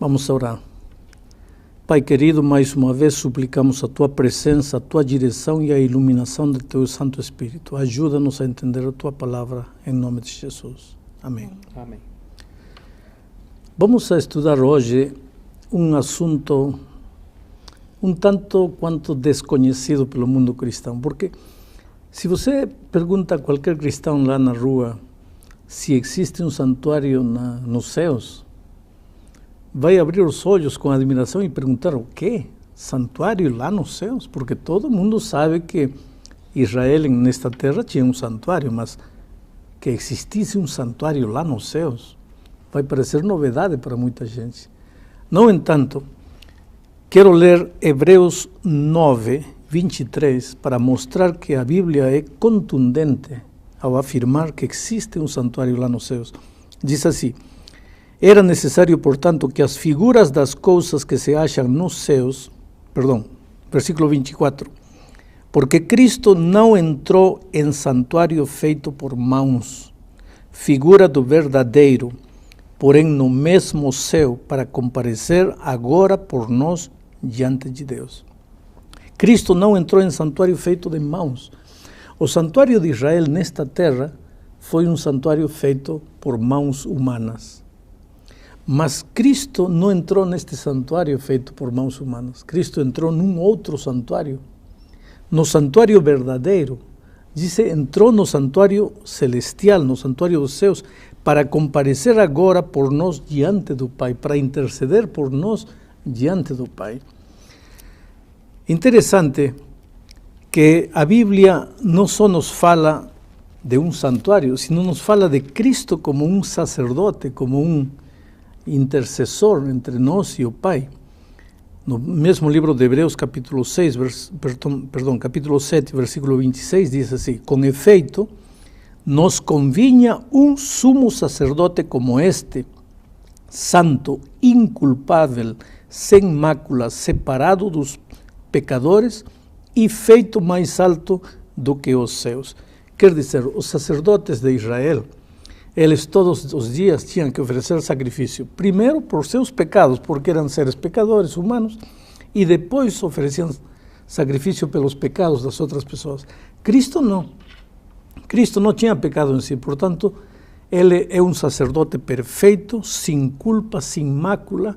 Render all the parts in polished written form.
Vamos orar. Pai querido, mais uma vez suplicamos a Tua presença, a Tua direção e a iluminação do Teu Santo Espírito. Ajuda-nos a entender a Tua palavra, em nome de Jesus. Amém. Amém. Vamos a estudar hoje um assunto um tanto quanto desconhecido pelo mundo cristão, porque se você pergunta a qualquer cristão lá na rua se existe um santuário nos céus, vai abrir os olhos com admiração e perguntar: o quê? Santuário lá nos céus? Porque todo mundo sabe que Israel nesta terra tinha um santuário, mas que existisse um santuário lá nos céus vai parecer novidade para muita gente. No entanto, quero ler Hebreus 9, 23, para mostrar que a Bíblia é contundente ao afirmar que existe um santuário lá nos céus. Diz assim: era necessário, portanto, que as figuras das coisas que se acham nos céus, versículo 24, porque Cristo não entrou em santuário feito por mãos, figura do verdadeiro, porém no mesmo céu, para comparecer agora por nós diante de Deus. Cristo não entrou em santuário feito de mãos. O santuário de Israel nesta terra foi um santuário feito por mãos humanas. Mas Cristo não entrou neste santuário feito por mãos humanas. Cristo entrou num outro santuário, no santuário verdadeiro. Diz, entrou no santuário celestial, no santuário dos céus, para comparecer agora por nós diante do Pai, para interceder por nós diante do Pai. Interessante que a Bíblia não só nos fala de um santuário, sino nos fala de Cristo como um sacerdote, como um intercessor entre nós e o Pai. No mesmo livro de Hebreus, capítulo 7, versículo 26, diz assim: com efeito, nos convinha um sumo sacerdote como este, santo, inculpável, sem mácula, separado dos pecadores e feito mais alto do que os céus. Quer dizer, os sacerdotes de Israel, eles todos os dias tinham que oferecer sacrifício, primeiro por seus pecados, porque eram seres pecadores humanos, e depois ofereciam sacrifício pelos pecados das outras pessoas. Cristo não. Cristo não tinha pecado em si, portanto, ele é um sacerdote perfeito, sem culpa, sem mácula,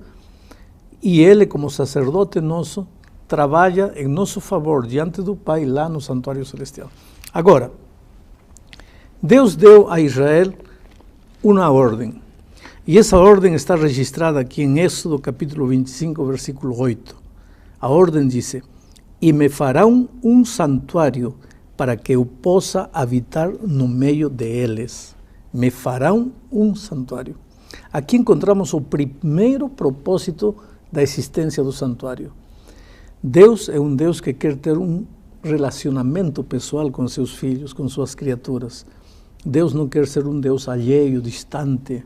e ele, como sacerdote nosso, trabalha em nosso favor diante do Pai lá no santuário celestial. Agora, Deus deu a Israel uma ordem, e essa ordem está registrada aqui em Êxodo capítulo 25, versículo 8. A ordem diz: e me farão um santuário para que eu possa habitar no meio deles. Me farão um santuário. Aqui encontramos o primeiro propósito da existência do santuário. Deus é um Deus que quer ter um relacionamento pessoal com seus filhos, com suas criaturas. Deus não quer ser um Deus alheio, distante.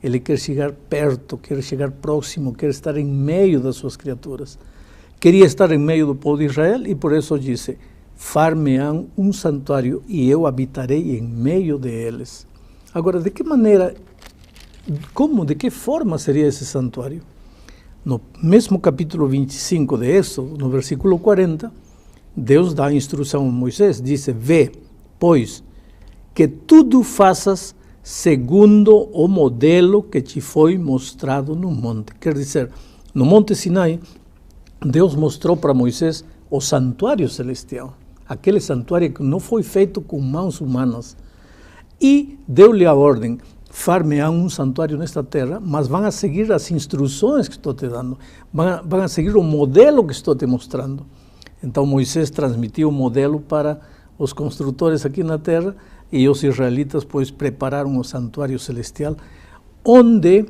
Ele quer chegar perto, quer chegar próximo, quer estar em meio das suas criaturas. Queria estar em meio do povo de Israel e por isso disse: far-me-ão um santuário e eu habitarei em meio deles. Agora, de que maneira, de que forma seria esse santuário? No mesmo capítulo 25 de Êxodo, no versículo 40, Deus dá a instrução a Moisés, diz: vê, pois, que tudo faças segundo o modelo que te foi mostrado no monte. Quer dizer, no Monte Sinai, Deus mostrou para Moisés o santuário celestial, aquele santuário que não foi feito com mãos humanas, e deu-lhe a ordem: far-me-ão um santuário nesta terra, mas vão a seguir as instruções que estou te dando, vão a seguir o modelo que estou te mostrando. Então Moisés transmitiu o modelo para os construtores aqui na terra, e os israelitas, pois, prepararam o santuário celestial, onde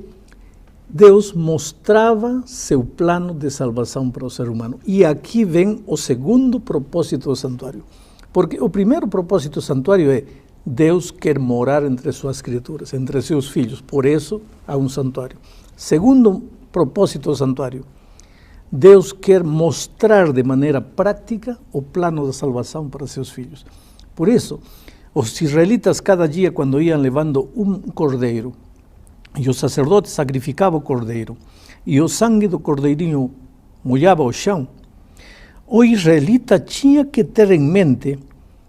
Deus mostrava seu plano de salvação para o ser humano. E aqui vem o segundo propósito do santuário. Porque o primeiro propósito do santuário é: Deus quer morar entre suas criaturas, entre seus filhos. Por isso, há um santuário. Segundo propósito do santuário: Deus quer mostrar de maneira prática o plano da salvação para seus filhos. Por isso, os israelitas, cada dia, quando iam levando um cordeiro, e o sacerdote sacrificava o cordeiro, e o sangue do cordeirinho molhava o chão, o israelita tinha que ter em mente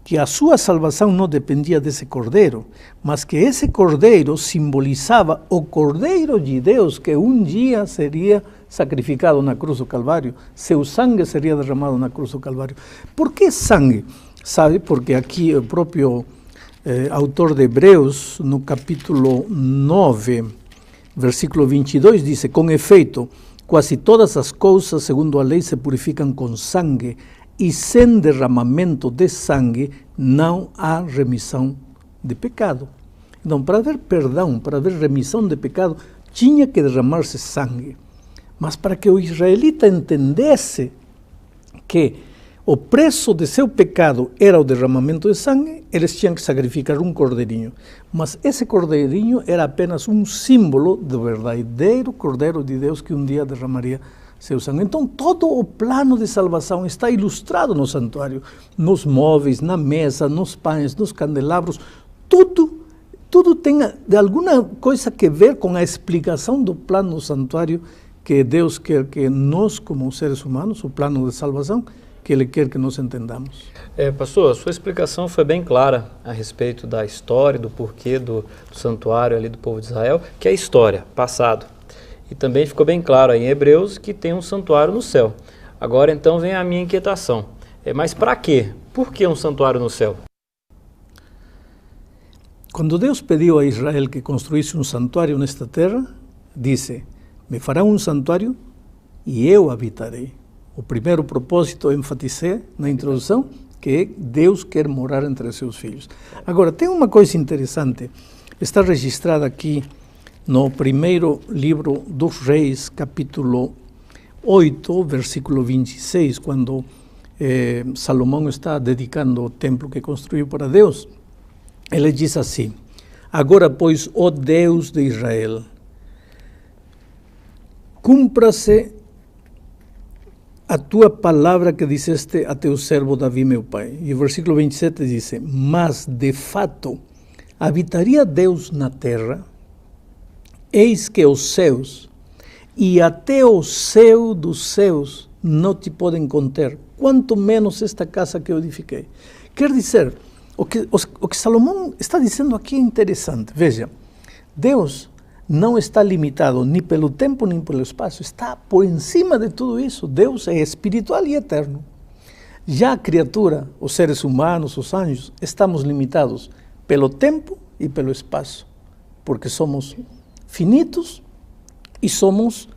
que a sua salvação não dependia desse cordeiro, mas que esse cordeiro simbolizava o cordeiro de Deus que um dia seria sacrificado na cruz do Calvário, seu sangue seria derramado na cruz do Calvário. Por que sangue? Sabe, porque aqui o próprio autor de Hebreus, no capítulo 9, versículo 22, diz: com efeito, quase todas as coisas, segundo a lei, se purificam com sangue, e sem derramamento de sangue não há remissão de pecado. Então, para haver perdão, para haver remissão de pecado, tinha que derramar-se sangue. Mas para que o israelita entendesse que o preço de seu pecado era o derramamento de sangue, eles tinham que sacrificar um cordeirinho. Mas esse cordeirinho era apenas um símbolo do verdadeiro Cordeiro de Deus que um dia derramaria seu sangue. Então, todo o plano de salvação está ilustrado no santuário, nos móveis, na mesa, nos pães, nos candelabros. Tudo tem de alguma coisa que ver com a explicação do plano do santuário que Deus quer que nós, como seres humanos, o plano de salvação, que Ele quer que nós entendamos. Pastor, a sua explicação foi bem clara a respeito da história, do porquê do santuário ali do povo de Israel, que é a história, passado. E também ficou bem claro aí em Hebreus que tem um santuário no céu. Agora então vem a minha inquietação. Mas para quê? Por que um santuário no céu? Quando Deus pediu a Israel que construísse um santuário nesta terra, disse: me fará um santuário e eu habitarei. O primeiro propósito, enfatizei na introdução, que Deus quer morar entre seus filhos. Agora, tem uma coisa interessante, está registrada aqui no primeiro livro dos Reis, capítulo 8, versículo 26, quando Salomão está dedicando o templo que construiu para Deus. Ele diz assim: agora, pois, ó Deus de Israel, cumpra-se a tua palavra que disseste a teu servo Davi, meu pai. E o versículo 27 diz: mas, de fato, habitaria Deus na terra? Eis que os céus, e até o céu dos céus, não te podem conter, quanto menos esta casa que eu edifiquei. Quer dizer, o que Salomão está dizendo aqui é interessante. Veja, Deus não está limitado nem pelo tempo nem pelo espaço, está por cima de tudo isso. Deus é espiritual e eterno. Já a criatura, os seres humanos, os anjos, estamos limitados pelo tempo e pelo espaço, porque somos finitos e somos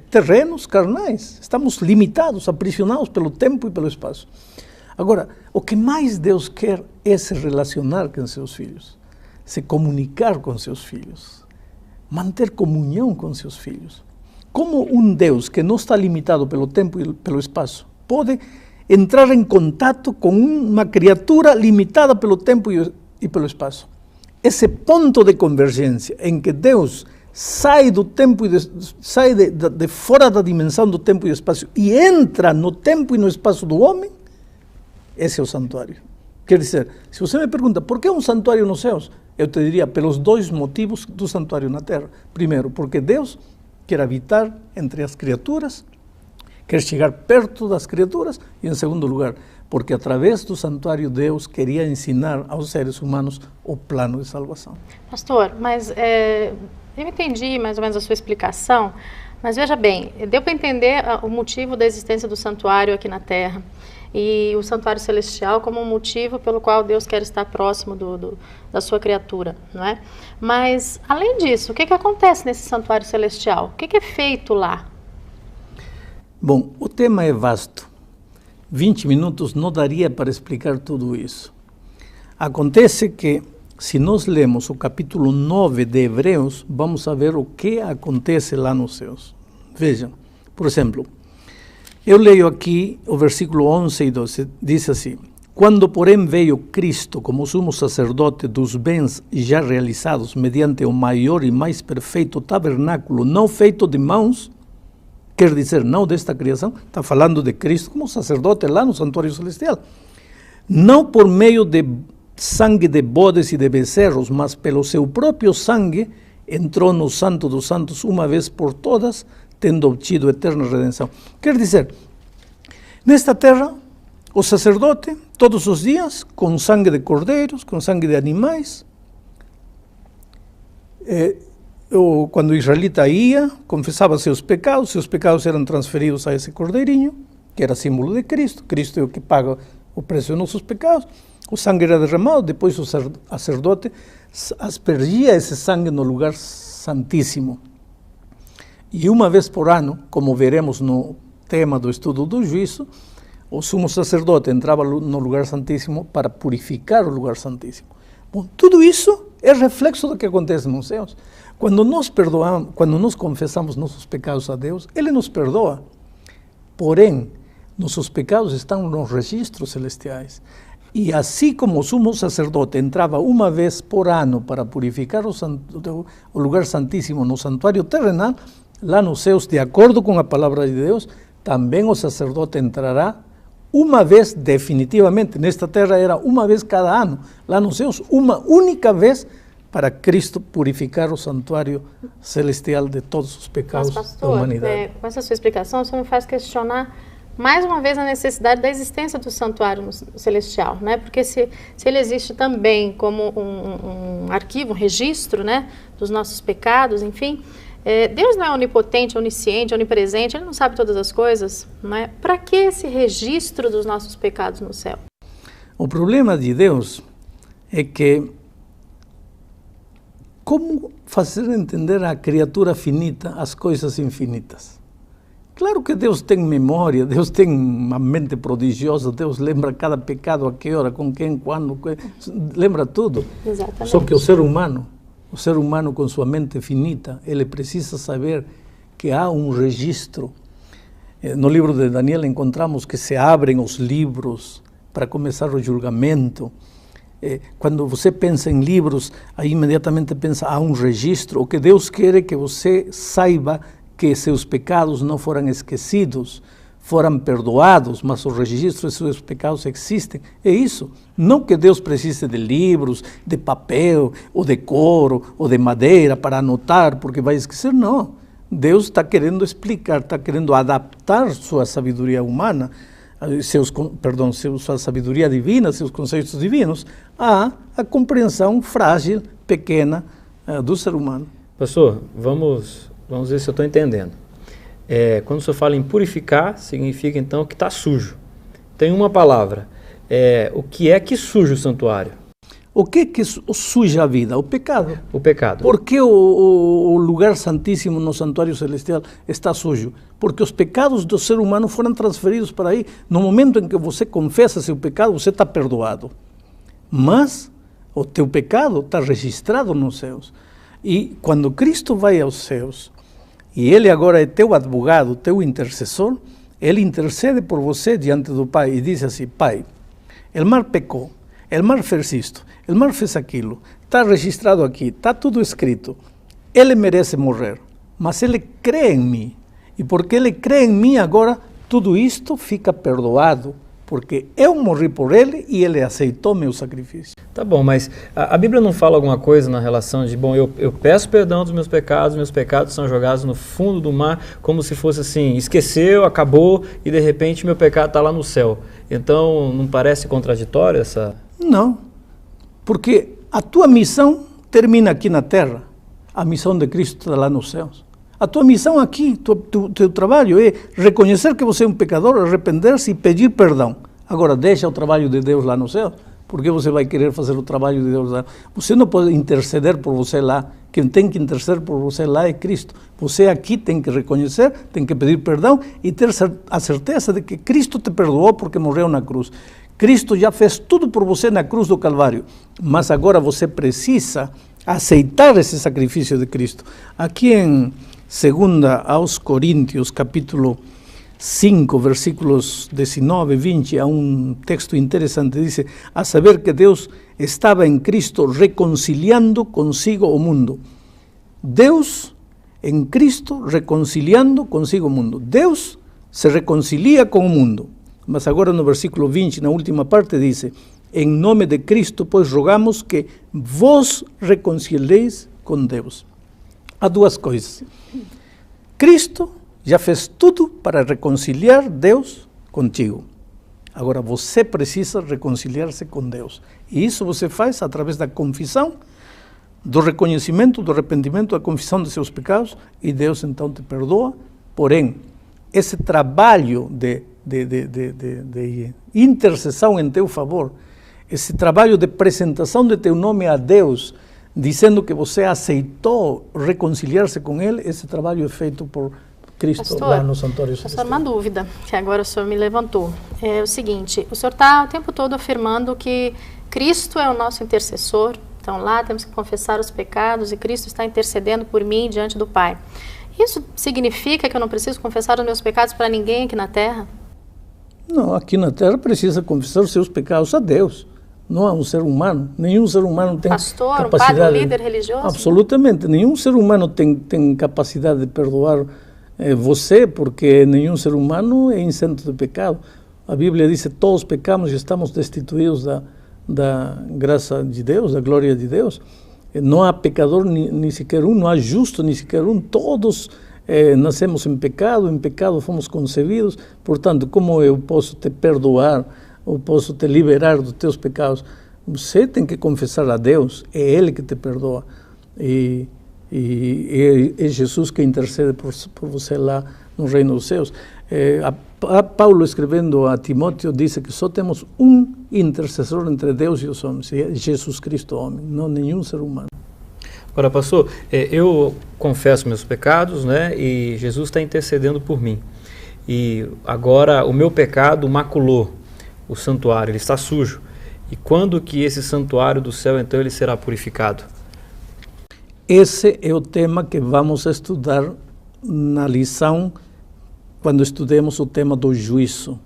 terrenos carnais. Estamos limitados, aprisionados pelo tempo e pelo espaço. Agora, o que mais Deus quer é se relacionar com seus filhos, se comunicar com seus filhos, manter comunhão com seus filhos. Como um Deus que não está limitado pelo tempo e pelo espaço pode entrar em contato com uma criatura limitada pelo tempo e pelo espaço? Esse ponto de convergência em que Deus sai do tempo sai de fora da dimensão do tempo e do espaço e entra no tempo e no espaço do homem, esse é o santuário. Quer dizer, se você me pergunta por que um santuário nos céus, eu te diria pelos dois motivos do santuário na terra. Primeiro, porque Deus quer habitar entre as criaturas, quer chegar perto das criaturas, e em segundo lugar, porque através do santuário Deus queria ensinar aos seres humanos o plano de salvação. Pastor, mas eu entendi mais ou menos a sua explicação, mas veja bem, deu para entender o motivo da existência do santuário aqui na Terra e o santuário celestial como um motivo pelo qual Deus quer estar próximo da sua criatura, não é? Mas, além disso, o que acontece nesse santuário celestial? O que é feito lá? Bom, o tema é vasto. 20 minutos não daria para explicar tudo isso. Acontece que, se nós lemos o capítulo 9 de Hebreus, vamos saber o que acontece lá nos céus. Vejam, por exemplo, eu leio aqui o versículo 11 e 12, diz assim: quando, porém, veio Cristo como sumo sacerdote dos bens já realizados mediante o maior e mais perfeito tabernáculo, não feito de mãos, quer dizer, não desta criação, está falando de Cristo como sacerdote lá no santuário celestial, não por meio de sangue de bodes e de becerros, mas pelo seu próprio sangue, entrou no Santo dos Santos uma vez por todas, tendo obtido eterna redenção. Quer dizer, nesta terra, o sacerdote, todos os dias, com sangue de cordeiros, com sangue de animais, quando o israelita ia, confessava seus pecados eram transferidos a esse cordeirinho, que era símbolo de Cristo. Cristo é o que paga o preço dos nossos pecados. O sangue era derramado, depois o sacerdote aspergia esse sangue no lugar santíssimo. E uma vez por ano, como veremos no tema do estudo do juízo, o sumo sacerdote entrava no lugar santíssimo para purificar o lugar santíssimo. Bom, tudo isso é reflexo do que acontece nos céus. Quando nós perdoamos, quando nós confessamos nossos pecados a Deus, Ele nos perdoa. Porém, nossos pecados estão nos registros celestiais. E assim como o sumo sacerdote entrava uma vez por ano para purificar o lugar santíssimo no santuário terrenal, lá nos céus, de acordo com a palavra de Deus, também o sacerdote entrará uma vez definitivamente. Nesta terra era uma vez cada ano, lá nos céus, uma única vez, para Cristo purificar o santuário celestial de todos os pecados. Mas, pastor, da humanidade. Com essa sua explicação, você me faz questionar mais uma vez a necessidade da existência do santuário celestial, né? Porque se ele existe também como um arquivo, um registro, né, dos nossos pecados, enfim, Deus não é onipotente, onisciente, onipresente, Ele não sabe todas as coisas, não é? Para que esse registro dos nossos pecados no céu? O problema de Deus é que como fazer entender à criatura finita as coisas infinitas? Claro que Deus tem memória, Deus tem uma mente prodigiosa, Deus lembra cada pecado, a que hora, com quem, quando, lembra tudo. Exatamente. Só que o ser humano com sua mente finita, ele precisa saber que há um registro. No livro de Daniel encontramos que se abrem os livros para começar o julgamento. Quando você pensa em livros, aí imediatamente pensa, há um registro. O que Deus quer é que você saiba que seus pecados não foram esquecidos, foram perdoados, mas o registro de seus pecados existem. É isso. Não que Deus precise de livros, de papel, ou de couro, ou de madeira para anotar, porque vai esquecer. Não. Deus está querendo explicar, está querendo adaptar sua sabedoria humana, sua sabedoria divina, seus conceitos divinos, à compreensão frágil, pequena do ser humano. Pastor, vamos ver se eu estou entendendo. Quando o senhor fala em purificar, significa então que está sujo. Tem uma palavra. O que é que suja o santuário? O que suja a vida? O pecado. O pecado. Por que o lugar santíssimo no santuário celestial está sujo? Porque os pecados do ser humano foram transferidos para aí. No momento em que você confessa seu pecado, você está perdoado. Mas o teu pecado está registrado nos céus. E quando Cristo vai aos céus, e Ele agora é teu advogado, teu intercessor, Ele intercede por você diante do Pai e diz assim: Pai, o mar pecou, o mar fez isto, o mar fez aquilo, está registrado aqui, está tudo escrito. Ele merece morrer, mas Ele crê em mim. E porque Ele crê em mim agora, tudo isto fica perdoado. Porque eu morri por Ele e Ele aceitou meu sacrifício. Tá bom, mas a Bíblia não fala alguma coisa na relação de, bom, eu peço perdão dos meus pecados são jogados no fundo do mar, como se fosse assim, esqueceu, acabou, e de repente meu pecado está lá no céu. Então, não parece contraditório essa... Não, porque a tua missão termina aqui na terra, a missão de Cristo está lá nos céus. A tua missão aqui, teu trabalho é reconhecer que você é um pecador, arrepender-se e pedir perdão. Agora, deixa o trabalho de Deus lá no céu. Por que você vai querer fazer o trabalho de Deus lá? Você não pode interceder por você lá. Quem tem que interceder por você lá é Cristo. Você aqui tem que reconhecer, tem que pedir perdão e ter a certeza de que Cristo te perdoou porque morreu na cruz. Cristo já fez tudo por você na cruz do Calvário. Mas agora você precisa aceitar esse sacrifício de Cristo. Aqui em 2 aos Coríntios, capítulo 5, versículos 19 e 20, há um texto interessante, diz, a saber que Deus estava em Cristo reconciliando consigo o mundo. Deus em Cristo reconciliando consigo o mundo. Deus se reconcilia com o mundo. Mas agora no versículo 20, na última parte, diz, em nome de Cristo, pois rogamos que vos reconcilieis com Deus. Há duas coisas. Cristo já fez tudo para reconciliar Deus contigo. Agora você precisa reconciliar-se com Deus. E isso você faz através da confissão, do reconhecimento, do arrependimento, da confissão de seus pecados, e Deus então te perdoa. Porém, esse trabalho de intercessão em teu favor, esse trabalho de apresentação de teu nome a Deus, dizendo que você aceitou reconciliar-se com Ele, esse trabalho é feito por Cristo, Pastor, lá no Santuário Celestial. Pastor, uma dúvida que agora o senhor me levantou. É o seguinte, o senhor está o tempo todo afirmando que Cristo é o nosso intercessor, então lá temos que confessar os pecados e Cristo está intercedendo por mim diante do Pai. Isso significa que eu não preciso confessar os meus pecados para ninguém aqui na Terra? Não, aqui na Terra precisa confessar os seus pecados a Deus, não a um ser humano. Nenhum ser humano tem Pastor, capacidade... um padre, um líder religioso? Absolutamente. Nenhum ser humano tem capacidade de perdoar você, porque nenhum ser humano é isento de pecado. A Bíblia diz que todos pecamos e estamos destituídos da graça de Deus, da glória de Deus. Não há pecador nem sequer um, não há justo nem sequer um. Todos nascemos em pecado fomos concebidos. Portanto, como eu posso te perdoar, ou posso te liberar dos teus pecados? Você tem que confessar a Deus, é Ele que te perdoa. E é Jesus que intercede por você lá no reino dos céus. Paulo, escrevendo a Timóteo, disse que só temos um intercessor entre Deus e os homens, e é Jesus Cristo, homem, não nenhum ser humano. Agora, pastor, eu confesso meus pecados, né, e Jesus está intercedendo por mim. E agora o meu pecado maculou o santuário, ele está sujo. E quando que esse santuário do céu, então, ele será purificado? Esse é o tema que vamos estudar na lição, quando estudemos o tema do juízo.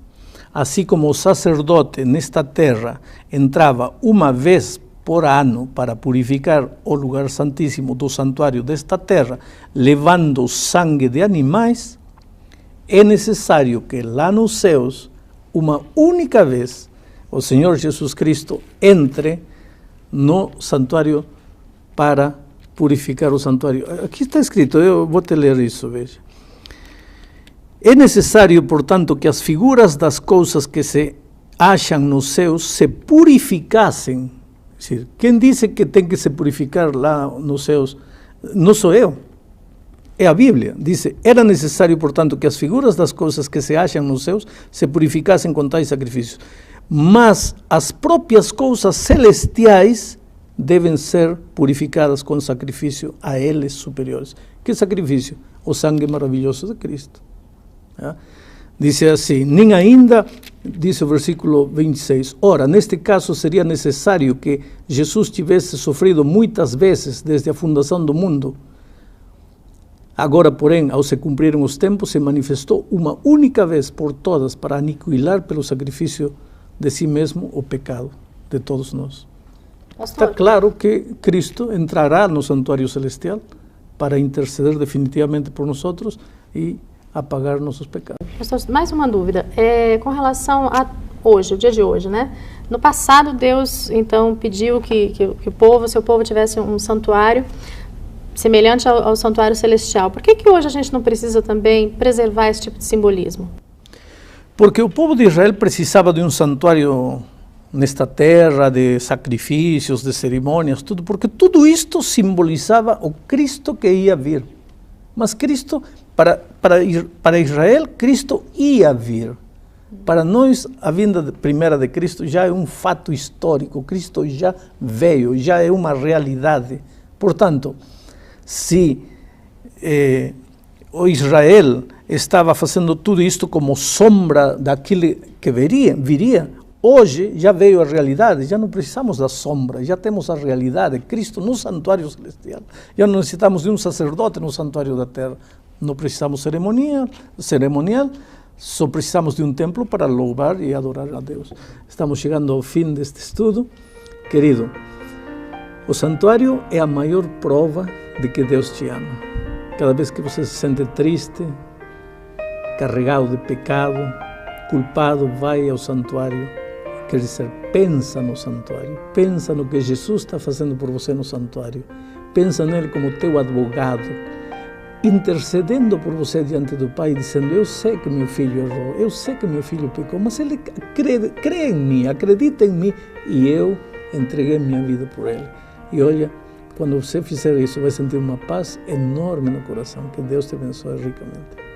Assim como o sacerdote nesta terra entrava uma vez por ano para purificar o lugar santíssimo do santuário desta terra, levando sangue de animais, é necessário que lá nos céus, uma única vez, o Senhor Jesus Cristo entre no santuário para purificar o santuário. Aqui está escrito, eu vou te ler isso, veja. É necessário, portanto, que as figuras das coisas que se acham nos céus se purificassem. É decir, quem disse que tem que se purificar lá nos céus? Não sou eu. É a Bíblia. Diz, era necessário, portanto, que as figuras das coisas que se acham nos céus se purificassem com tais sacrifícios. Mas as próprias coisas celestiais devem ser purificadas com sacrifício a eles superiores. Que sacrifício? O sangue maravilhoso de Cristo. Diz assim, nem ainda, diz o versículo 26, ora, neste caso seria necessário que Jesus tivesse sofrido muitas vezes desde a fundação do mundo. Agora, porém, ao se cumprirem os tempos, se manifestou uma única vez por todas para aniquilar pelo sacrifício de si mesmo o pecado de todos nós. Está claro que Cristo entrará no santuário celestial para interceder definitivamente por nós e apagar nossos pecados. Pastor, mais uma dúvida, com relação a hoje, o dia de hoje, né? No passado, Deus, então, pediu que o seu povo tivesse um santuário semelhante ao santuário celestial. Por que hoje a gente não precisa também preservar esse tipo de simbolismo? Porque o povo de Israel precisava de um santuário nesta terra, de sacrifícios, de cerimônias, tudo, porque tudo isto simbolizava o Cristo que ia vir. Mas Cristo, para Israel, Cristo ia vir. Para nós, a vinda primeira de Cristo já é um fato histórico. Cristo já veio, já é uma realidade. Portanto, se o Israel estava fazendo tudo isto como sombra daquilo que viria, hoje já veio a realidade, já não precisamos da sombra, já temos a realidade, Cristo no santuário celestial. Já não necessitamos de um sacerdote no santuário da terra, não precisamos cerimonial, só precisamos de um templo para louvar e adorar a Deus. Estamos chegando ao fim deste estudo. Querido, o santuário é a maior prova de que Deus te ama. Cada vez que você se sente triste, carregado de pecado, culpado, vai ao santuário, Quer dizer, pensa no santuário, pensa no que Jesus está fazendo por você no santuário, pensa nele como teu advogado, intercedendo por você diante do Pai, dizendo: eu sei que meu filho errou, eu sei que meu filho pecou, mas ele crê em mim, acredita em mim, e eu entreguei minha vida por ele. E olha, quando você fizer isso, vai sentir uma paz enorme no coração. Que Deus te abençoe ricamente.